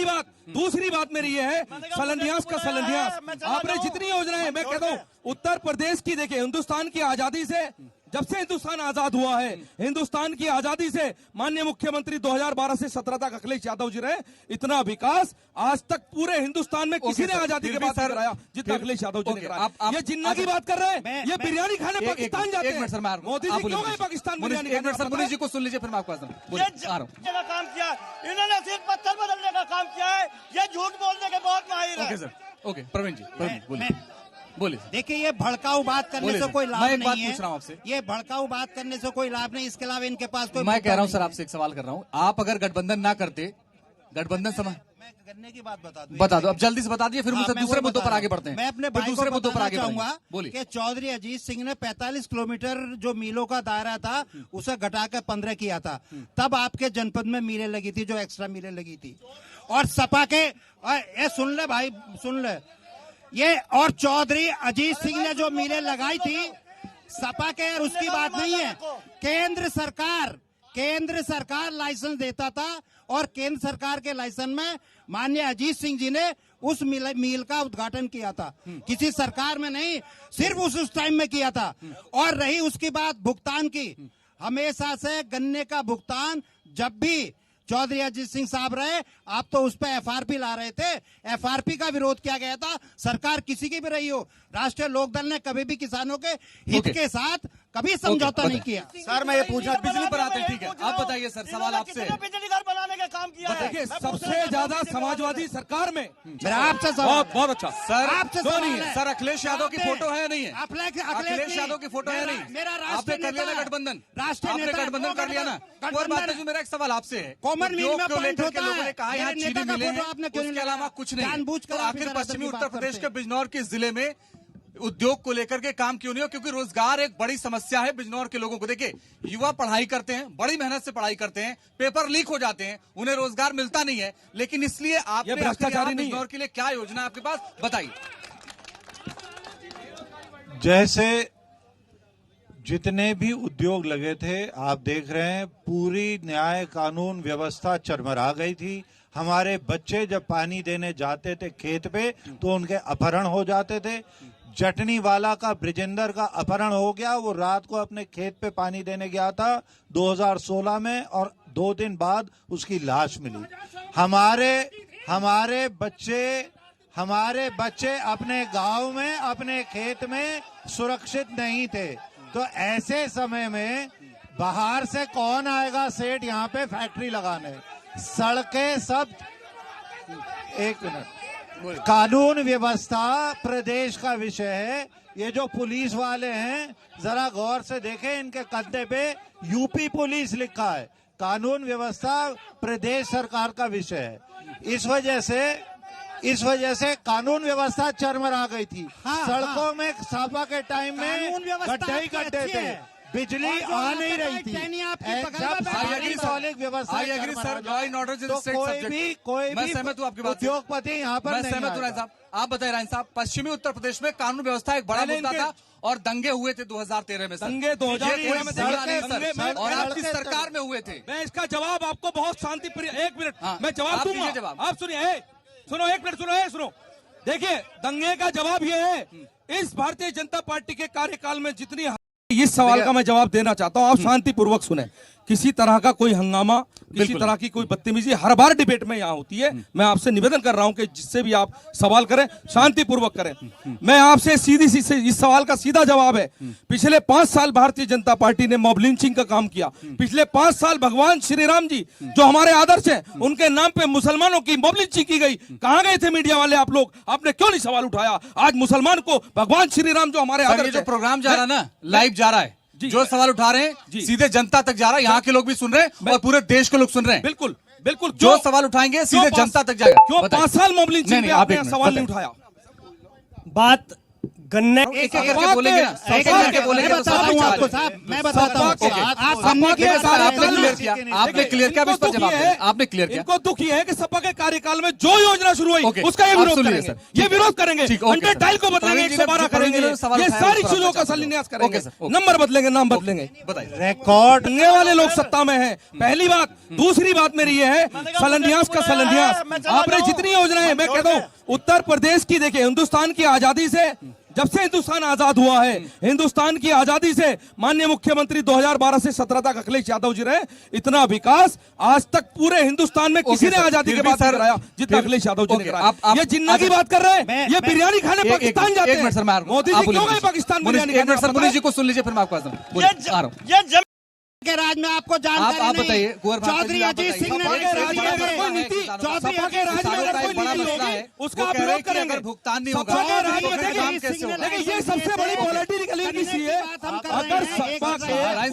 पहली बात। दूसरी बात मेरी ये है, शिलान्यास का शिलान्यास, आपने जितनी योजनाएं, मैं कहता हूं उत्तर प्रदेश की, देखिए हिंदुस्तान की आजादी से, जब से हिंदुस्तान आजाद हुआ है, हिंदुस्तान की आजादी से माननीय मुख्यमंत्री 2012 से 17 तक अखिलेश यादव जी रहे, इतना विकास आज तक पूरे हिंदुस्तान में किसी ने आजादी के बाद कराया जितना अखिलेश यादव जी ने कराया। ये जिन्ना की बात कर रहे हैं, ये बिरयानी खाने पाकिस्तान जाते हैं। मोदी जी क्यों गए पाकिस्तान बिरयानी खाने? सर मुनीष जी को सुन लीजिए, फिर मैं आपको आ रहा हूं। काम किया इन्होंने, सिर्फ पत्थर बदलने का काम किया है, ये झूठ बोलने के बहुत माहिर है। ओके सर, ओके प्रवीण जी, बोलिए बोलिए। देखिए, ये भड़काऊ बात करने से कोई लाभ मैं एक नहीं बात है। पूछ रहा हूं आपसे, ये भड़काऊ बात करने से कोई लाभ नहीं, इसके अलावा इनके पास कोई, मैं कह रहा हूं सर, आपसे एक सवाल कर रहा हूं, आप अगर गठबंधन ना करते, गठबंधन समय मैं गन्ने की बात बता दो, अब जल्दी से बता दिए, फिर मुझसे दूसरे मुद्दों पर आगे बढ़ते हैं। मैं अपने भाई दूसरे को मुद्दों पर बताना आगे चाहूंगा बोलिए। कि चौधरी अजीत सिंह ने 45 किलोमीटर जो मीलों का दायरा था उसे घटाकर 15 किया था। तब आपके जनपद में मीलें लगी थी, जो एक्स्ट्रा मीलें लगी थी। और सपा के, ये सुन ले भाई, सुन ले, ये और चौधरी अजीत सिंह ने जो मीलें लगाई थी सपा के, उसकी बात नहीं है। केंद्र सरकार लाइसेंस देता था, और केंद्र सरकार के लाइसेंस में माननीय अजीत सिंह जी ने उस मील का उद्घाटन किया था, किसी सरकार में नहीं, सिर्फ उस टाइम में किया था। और रही उसकी बात भुगतान की, हमेशा से गन्ने का भुगतान जब भी चौधरी अजीत सिंह साहब रहे, आप तो उस पर एफआरपी ला रहे थे, एफआरपी का विरोध किया गया था, सरकार किसी की भी रही हो। राष्ट्रीय लोकदल ने कभी भी किसानों के हित के साथ कभी समझौता नहीं किया। सर मैं ये पूछा, बिजली पर आते हैं, ठीक है, आप बताइए सर, सवाल आपसे। बिजली घर बनाने का काम किया है। देखिए, सबसे ज्यादा समाजवादी सरकार में, मेरा आपसे सवाल, बहुत अच्छा सर, आपसे क्यों सवाल नहीं है है। सर? अखिलेश यादव की फोटो है या नहीं है? अखिलेश यादव की फोटो है नहीं? मेरा आपने कर लिया ना गठबंधन, आपने गठबंधन कर लिया ना। और बात है, जो मेरा एक सवाल आपसे है, कॉमन मील में पॉइंट होता है। लोगों ने कहा यहाँ चीनी मिले हैं, उसके अलावा कुछ नहीं। जानबूझकर तो आप आखिर इधर पश्चिमी उधर की उत्तर बात प्रदेश करते के बिजनौर के जिले में उद्योग को लेकर के काम क्यों नहीं हो? क्योंकि रोजगार एक बड़ी समस्या है बिजनौर के लोगों को। देखिए, युवा पढ़ाई करते हैं, बड़ी मेहनत से पढ़ाई करते हैं, पेपर लीक हो जाते हैं, उन्हें रोजगार मिलता नहीं है, लेकिन इसलिए आपने भ्रष्टाचारी नहीं है। बिजनौर के लिए क्या योजना है आपके पास, बताइए। जैसे जितने भी उद्योग लगे थे, आप देख रहे हैं, पूरी न्याय कानून व्यवस्था चरमरा गई थी। हमारे बच्चे जब पानी देने जाते थे खेत पे, तो उनके अपहरण हो जाते थे। जटनी वाला का, ब्रिजेंदर का अपहरण हो गया, वो रात को अपने खेत पे पानी देने गया था 2016 में, और 2 दिन बाद उसकी लाश मिली। हमारे बच्चे अपने गांव में, अपने खेत में सुरक्षित नहीं थे। तो ऐसे समय में बाहर से कौन आएगा सेठ यहाँ पे फैक्ट्री लगाने? सड़कें सब, एक मिनट, कानून व्यवस्था प्रदेश का विषय है। ये जो पुलिस वाले हैं, जरा गौर से देखें, इनके कंधे पे यूपी पुलिस लिखा है। कानून व्यवस्था प्रदेश सरकार का विषय है। इस वजह से कानून व्यवस्था चरमरा गई थी। सड़कों में सभा के टाइम में गड्ढे ही गड्ढे थे, बिजली आ नहीं रही थी। उद्योगपति यहाँ पर सहमत हूँ साहब। आप बताइए राय साहब, पश्चिमी उत्तर प्रदेश में कानून व्यवस्था एक बड़ा मुद्दा था, और दंगे हुए थे 2013 में। दंगे 2013 में और आपकी सरकार में हुए थे। मैं इसका जवाब आपको बहुत शांति प्रिय, एक मिनट मैं जवाब दूंगा, आप सुनिए, सुनो एक मिनट, सुनो। देखिए, दंगे का जवाब ये है, इस भारतीय जनता पार्टी के कार्यकाल में जितनी, इस सवाल का मैं जवाब देना चाहता हूं, आप शांतिपूर्वक सुने। किसी तरह का कोई हंगामा, किसी तरह की कोई बदतमीजी हर बार डिबेट में यहाँ होती है। मैं आपसे निवेदन कर रहा हूं कि जिससे भी आप सवाल करें, शांतिपूर्वक करें। मैं आपसे सीधी इस सवाल का सीधा जवाब है, पिछले 5 साल भारतीय जनता पार्टी ने मॉब लिंचिंग का काम किया। पिछले 5 साल भगवान श्री राम जी जो हमारे आदर्श हैं, उनके नाम पे मुसलमानों की मॉब लिंचिंग की गई। कहां गए थे मीडिया वाले आप लोग? आपने क्यों नहीं सवाल उठाया? आज मुसलमान को भगवान श्री राम जो हमारे आदर्श, जो प्रोग्राम जा रहा है ना, लाइव जा रहा है, जो सवाल उठा रहे हैं सीधे जनता तक जा रहा है, यहाँ के लोग भी सुन रहे हैं और पूरे देश के लोग सुन रहे हैं। बिल्कुल, जो सवाल उठाएंगे सीधे जनता तक जाएगा। क्यों 5 साल मॉब लिंचिंग पे आपने सवाल नहीं उठाया? बात गन्ने एक एक करके बोलेंगे ना, एक एक करके बोलेंगे तो बताता हूँ आपको साहब, मैं बताता हूँ आपको। आप गन्ने की बात कर आपने रहे क्लियर हैं। किया, आपने क्लियर किया, अब इस पर जवाब दें। आपने क्लियर किया। इनको दुख ये है कि सपा के कार्यकाल में जो योजना शुरू हुई ओके, उसका ये आप विरोध सुनिए करेंगे, सर। ये विरोध करेंगे, ठीक, ओके अंडर सर। टाइल को बदलेंगे, प्रवीण जी ने 112 करेंगे, प्रवीण जी ने सवाल ये उठाया, सारी उस पर चीजों आप का चर्चा शिलान्यास करें। करेंगे, ओके सर, ओके। नंबर बदलेंगे, नाम बदलेंगे। बताइए। रिकॉर्ड दंगे वाले लोग सत्ता में हैं, पहली बात। दूसरी बात मेरी ये है, शिलान्यास का शिलान्यास। आपने जितनी योजनाएं, मैं कहता हूँ उत्तर प्रदेश की, देखिए हिंदुस्तान की आजादी से, जब से हिंदुस्तान आजाद हुआ है, हिंदुस्तान की आजादी से माननीय मुख्यमंत्री 2012 से 17 तक अखिलेश यादव जी रहे, इतना विकास आज तक पूरे हिंदुस्तान में किसी ने आजादी के बाद कराया जितना अखिलेश यादव जी ने कराया। ये जिन्ना की बात कर रहे हैं, ये बिरयानी खाने पाकिस्तान जाते हैं। मोदी जी क्यों गए पाकिस्तान बिरयानी एक मिनट सर, खाने? मुनीष जी को सुन लीजिए, फिर मैं आपको आ रहा हूँ। ये के राज में आपको जानकारी आप नहीं। बताइए, कुंवर भारती चौधरी जी, आप अजीत सिंह ने सपा के राज में अगर कोई नीति, चौधरी सपा के राज में अगर कोई नीति होगी, उसका आप विरोध करेंगे। अगर भुगतान नहीं होगा सपा के राज तो में फिर काम कैसे देखिए, होगा? देखिए ये सबसे बड़ी पॉलिटिकल इशू है। अगर सपा के रायन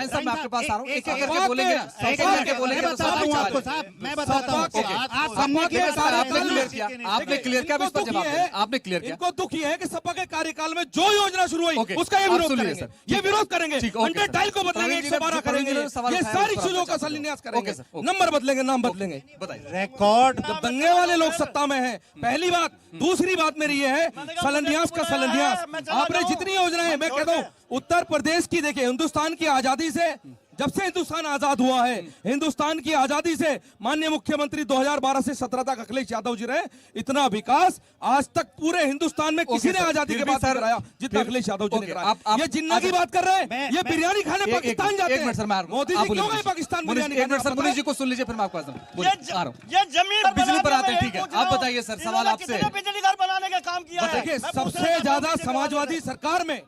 साहब मैं आपके पास आ रहा हूँ, एक एक करके बोलेंगे ना, एक एक करके बोलेंगे तो बताता हूँ आपको सवाल साहब, मैं बताता हूँ ओके। आप गन्ने की बात कर आपने रहे क्लियर हैं। किया, आपने क्लियर किया, अब इस पर जवाब दें। आपने क्लियर किया। इनको दुख ये है कि सपा के कार्यकाल में जो योजना शुरू हुई ओके, उसका ये आप विरोध सुनिए करेंगे, सर। ये विरोध करेंगे, ठीक, ओके अंडर सर। टाइल को बदलेंगे, प्रवीण जी ने 112 प्रवीण जी करेंगे, ने सवाल ये उठाया, सारी उस पर चीजों आप का चर्चा शिलान्यास करें। करेंगे, ओके सर, ओके। नंबर बदलेंगे, नाम बदलेंगे। बताइए। रिकॉर्ड जब दंगे वाले लोग सत्ता में हैं, पहली बात। दूसरी बात मेरी ये है, शिलान्यास का शिलान्यास। आपने जितनी योजनाएं, मैं कहता हूँ उत्तर प्रदेश की, देखिए हिंदुस्तान की आजादी से, जब से हिंदुस्तान आजाद हुआ है, हिंदुस्तान की आजादी से माननीय मुख्यमंत्री 2012 से 17 तक अखिलेश यादव जी रहे, इतना विकास आज तक पूरे हिंदुस्तान में किसी ने सर, आजादी फिर के भी बाद सर, कराया जितना फिर- अखिलेश यादव जी ने ओके, कराया। आप- ये जिन्ना की बात कर रहे हैं, ये बिरयानी खाने पाकिस्तान जाते एक मिनट सर, मैं आ हैं। रहा हूँ। मोदी आप जी क्यों बोलिए। गए पाकिस्तान मुनीष, बिरयानी एक मिनट सर, खाने? मुनीष जी को सुन लीजिए, फिर मैं आपको आ रहा हूँ। ये जमीन बिजली पर आते हैं, ठीक है। आप बताइए सर, सवाल आपसे। कितने बिजली घर बनाने का काम किया है? देखिए मैं पूछ रहा सबसे हूं, ज्यादा बिजली समाजवादी सरकार में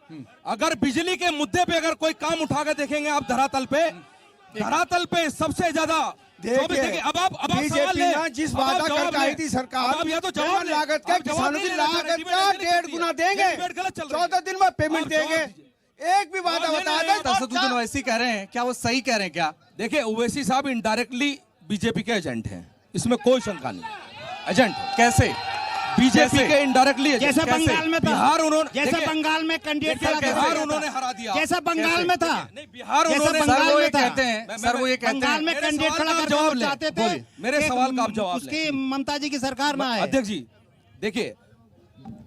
अगर बिजली के मुद्दे पे अगर कोई काम उठा के देखेंगे आप धरातल पे सबसे ज्यादा देखिए, अब आप सवाल बीजेपी लें, ना जिस अब आप वादा जवाब करके आई लें। थी सरकार, अब आप या तो जवाब जन लें, लागत आप का जवाब किसानों नहीं की लेना चाह रहे, लागत डिबेट का नहीं 1.5 गुना देंगे, डिबेट गलत चल रही है। 14 दिन में पेमेंट आप जवाब देंगे, दीजिए। एक भी वादा जवाब बता नहीं दें। रहे असदुद्दीन ओवैसी कह रहे हैं, क्या वो सही कह रहे हैं क्या? देखिए ओवैसी साहब इनडायरेक्टली बीजेपी के एजेंट हैं, इसमें कोई शंका नहीं। एजेंट कैसे? बीजेपी के इनडायरेक्टली जैसे बंगाल में था, बिहार उन्होंने जैसे देखिए, बंगाल में कैंडिडेट खड़ा कर बिहार दिया उन्होंने था। हरा दिया, जैसा बंगाल में था, नहीं बिहार जैसे उन्होंने बंगाल सर वो में ये था। कहते हैं, सर वो ये कहते बंगाल हैं, में मेरे कैंडिडेट सवाल खड़ा का करके जवाब वो लें। चाहते थे बोलिए, मेरे कि सवाल का आप जवाब लें। उसकी ममता जी की सरकार में आए। अध्यक्ष जी देखिए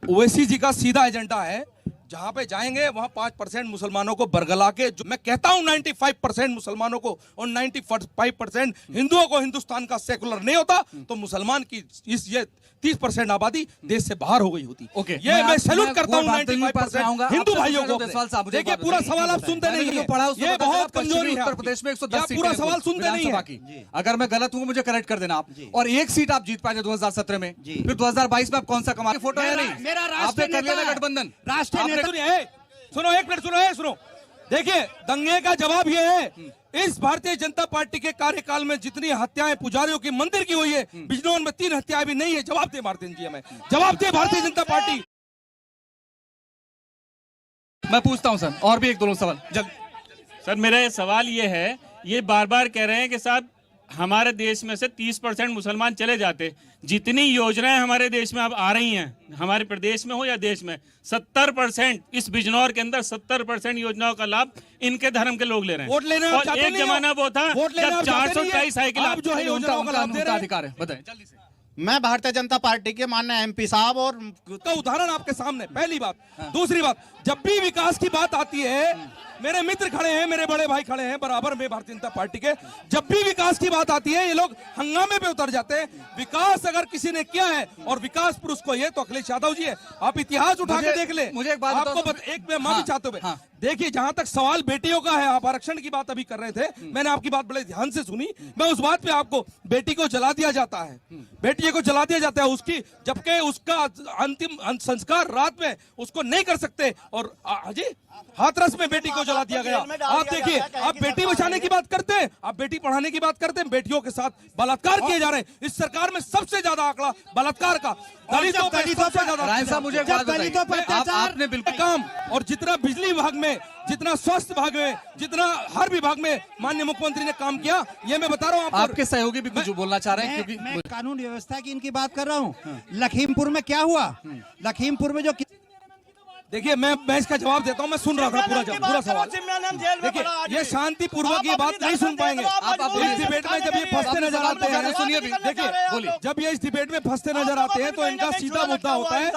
ओवैसी जी का सीधा एजेंडा है, जहां पे जाएंगे वहां 5% मुसलमानों को बरगला के, जो मैं कहता हूं 95% मुसलमानों को और 95% हिंदुओं को हिंदुस्तान का सेकुलर नहीं होता तो मुसलमान की ये 30% आबादी देश से बाहर हो गई होती। ओके, ये मैं सैल्यूट मैं करता हूं कुंवर भारती जी के पास 95% आऊंगा। हिंदू आपसे भाइयों को। पूछना देसवाल साहब, मुझे देखिए एक बात पूरा बताइए, सवाल आप सुनते मैंने नहीं जो है, पढ़ा उसमें ये बताया बहुत पश्चिमी कमजोरी है उत्तर आपकी। प्रदेश में 110 या सीटें पूरा हैं सवाल सुनते नहीं विधानसभा है। की। अगर मैं गलत हूँ मुझे करेक्ट कर देना आप। और एक सीट आप जीत पाए 2017 में, फिर 2022 में आप कौन सा कमा फोटो है नहीं? मेरा आपने राष्ट्रीय कर लिया ना नेता, गठबंधन। राष्ट्रीय आपने- नेता सुनो एक मिनट सुनो। देखिए दंगे का जवाब ये है, इस भारतीय जनता पार्टी के कार्यकाल में जितनी हत्याएं पुजारियों की मंदिर की हुई है, बिजनौर में 3 हत्याएं भी नहीं है। जवाब दे भारतीय जी, हमें जवाब दे भारतीय जनता पार्टी। मैं पूछता हूँ सर, और भी एक दो सवाल सर मेरा सवाल ये है, ये बार बार कह रहे हैं कि साहब हमारे देश में से 30% मुसलमान चले जाते, जितनी योजनाएं हमारे देश में अब आ रही हैं, हमारे प्रदेश में हो या देश में, 70% इस बिजनौर के अंदर 70% योजनाओं का लाभ इनके धर्म के लोग ले रहे हैं। वोट लेने आप और चाहते एक नहीं हो। जमाना वो था वोट लेने जब आप चाहते नहीं 428 है। साइकिल आप जो है योजनाओं का लाभ दे रहे हैं। अधिकार है, बताएं जल्दी से। मैं भारतीय जनता पार्टी के माननीय एमपी साहब और का उदाहरण आपके सामने, पहली बात। दूसरी बात, जब भी विकास की बात आती है, मेरे मित्र खड़े हैं, मेरे बड़े भाई खड़े हैं बराबर में भारतीय जनता पार्टी के, जब भी विकास की बात आती है ये लोग हंगामे पे उतर जाते हैं। विकास अगर किसी ने किया है और विकास पुरुष को ये तो अखिलेश यादव जी है। आप इतिहास उठा के देख ले। मुझे एक बात आपको बताओ, एक मैं माफी चाहते हुए, हाँ। देखिए जहां तक सवाल बेटियों का है, आप आरक्षण की बात अभी कर रहे थे, मैंने आपकी बात बड़े ध्यान से सुनी। मैं उस बात पे आपको, बेटी को जला दिया जाता है, बेटी को जला दिया जाता है उसकी, जबकि उसका अंतिम संस्कार रात में उसको नहीं कर सकते, और जी हाथरस में बेटी को जला दिया गया। आप देखिए, आप बेटी बचाने की बात करते हैं, आप बेटी पढ़ाने की बात करते हैं, बेटियों के साथ बलात्कार किए जा रहे हैं। इस सरकार में सबसे ज्यादा आंकड़ा बलात्कार का, दलितों पे सबसे ज्यादा। राय साहब मुझे एक बात दलितों पर बताइए, आपने बिल्कुल काम, और जितना बिजली विभाग में, जितना स्वास्थ्य विभाग में, जितना हर विभाग में माननीय मुख्यमंत्री ने काम किया, ये मैं बता रहा हूँ आपके सहयोगी भी कुछ बोलना चाह रहे हैं, मैं क्योंकि कानून व्यवस्था की इनकी बात कर रहा हूँ। लखीमपुर में क्या हुआ? लखीमपुर में जो देखिए मैं इसका जवाब देता हूँ। मैं सुन रहा था पूरा सवाल। देखिए ये शांति पूर्वक ये बात नहीं सुन पाएंगे इस डिबेट में। जब ये फंसते नजर आते हैं, सुनिए भी, देखिए बोलिए। जब ये इस डिबेट में फंसते नजर आते हैं तो इनका सीधा मुद्दा होता है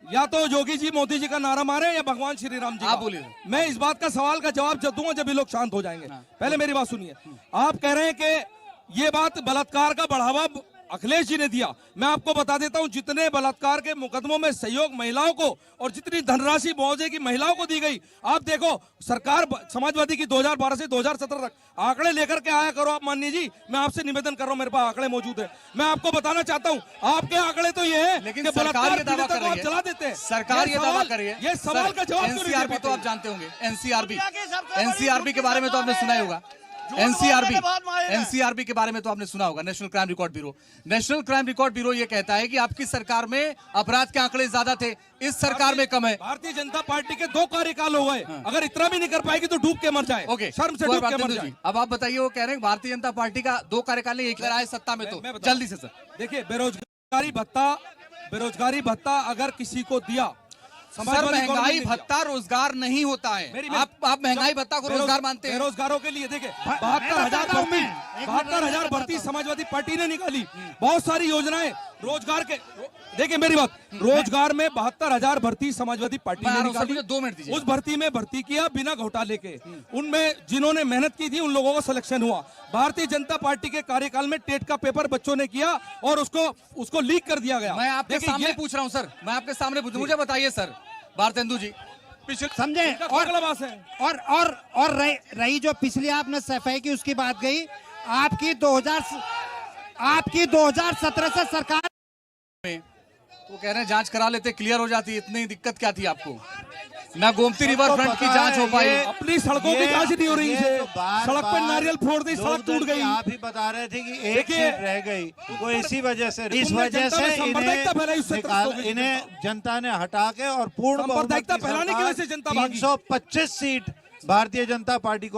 या तो योगी जी मोदी जी का नारा मारे या भगवान श्री राम जी का। आप बोलिए। मैं इस बात का सवाल का जवाब जब दूंगा जब ये लोग शांत हो जाएंगे। पहले मेरी बात सुनिए। आप कह रहे हैं कि ये बात बलात्कार का बढ़ावा अखिलेश जी ने दिया। मैं आपको बता देता हूं जितने बलात्कार के मुकदमों में सहयोग महिलाओं को और जितनी धनराशि मुआवजे की महिलाओं को दी गई, आप देखो सरकार समाजवादी की 2012 से 2017 तक आंकड़े लेकर के आया करो आप माननीय जी। मैं आपसे निवेदन कर रहा हूं, मेरे पास आंकड़े मौजूद है। मैं आपको बताना चाहता हूं आपके आंकड़े तो ये है लेकिन कि सरकार ये दावा कर रही आप है, चला देते हैं। सरकार ये दावा कर रही है। ये सवाल का जवाब क्यों नहीं दे एनसीआरबी तो पाते? आप जानते होंगे, एनसीआरबी के बारे में तो आपने सुना ही होगा। एनसीआरबी के बारे में तो आपने सुना होगा, national crime record bureau. National crime record bureau ये कहता है कि आपकी सरकार में अपराध के आंकड़े ज्यादा थे, इस सरकार में कम है। भारतीय जनता पार्टी के 2 कार्यकाल हो गए, अगर इतना भी नहीं कर पाएगी तो डूब के मर जाए। ओके, शर्म से डूब के मर जाए। अब आप बताइए, वो कह रहे हैं भारतीय जनता पार्टी का 2 कार्यकाल नहीं, एक आए सत्ता में तो जल्दी से सर। देखिए बेरोजगारी भत्ता अगर किसी को दिया, सर महंगाई भत्ता रोजगार नहीं होता है। आप महंगाई भत्ता को रोजगार मानते हैं? बेरोजगारों के लिए देखिए 72,000 भर्ती समाजवादी पार्टी ने निकाली। बहुत सारी योजनाएं रोजगार के, देखिए मेरी बात, रोजगार में 72,000 भर्ती समाजवादी पार्टी ने निकाली। 2 मिनट दीजिए। उस भर्ती में भर्ती किया बिना घोटाले के। उनमें जिन्होंने मेहनत की थी उन लोगों का सिलेक्शन हुआ। भारतीय जनता पार्टी के कार्यकाल में टेट का पेपर बच्चों ने किया और उसको लीक कर दिया गया। मैं आपके सामने पूछ रहा हूं सर, मैं आपके सामने पूछ, मुझे बताइए सर भारतेंदु जी, समझे। और रही जो पिछली आपने सफाई की उसकी बात गई, आपकी 2017 से सरकार में वो कह रहे हैं जांच करा लेते क्लियर हो जाती, इतनी दिक्कत क्या थी आपको? ना गोमती रिवर फ्रंट की जांच हो पाई, अपनी सड़कों की जांच नहीं हो रही है। सड़क पर नारियल फोड़ दी, सड़क टूट गई। आप ही बता रहे थे कि एक सीट रह गई, वो इसी वजह से इन्हें जनता ने हटा के और पूर्ण बहुमत की सरकार 325 सीट भारतीय जनता पार्टी को